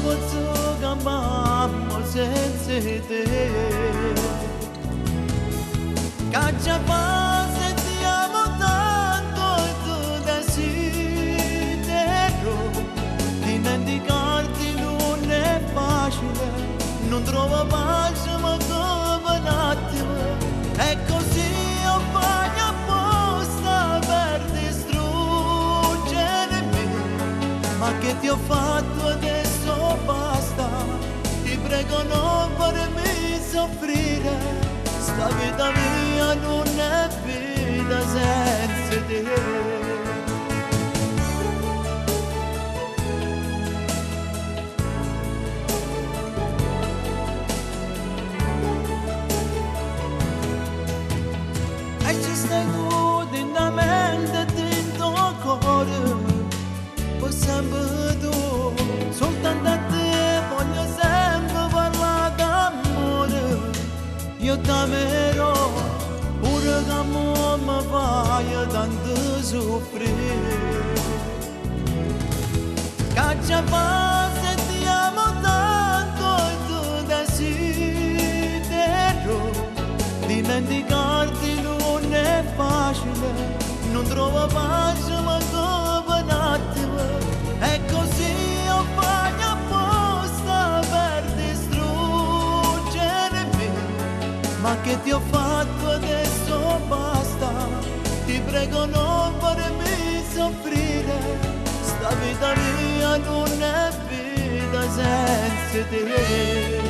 posso cambiare senza te. Caccia se ti amo tanto e tu desidero. Dimenticarti non è facile, non trovo pace ma come un attimo. E così io faccio apposta per distruggere me. Ma che ti ho fatto adesso basta. Ti prego non farmi soffrire. Sta vita mia non è vita senza te. E ci stai tu dentro mente, dentro cuore. Poi sempre tu, soltanto a te voglio sempre parlare d'amore. Io t'amerò, pure che mo mi fai tanto soffrire. Caccia se ti amo tanto e tu desidero. Dimenticarti non è facile, non trovo pace ma come un attimo. E così io faccio apposta per distruggere me. Ma che ti ho fatto adesso basta. Ti prego non farmi soffrire. Sta vita mia non è vita senza te.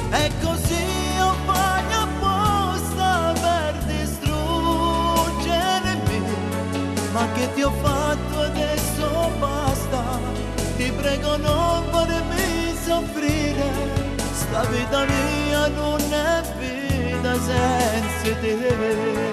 E così io faccio apposta per distruggere me. Ma che ti ho fatto adesso basta. Ti prego non farmi soffrire. Sta vita mia non è vita senza te.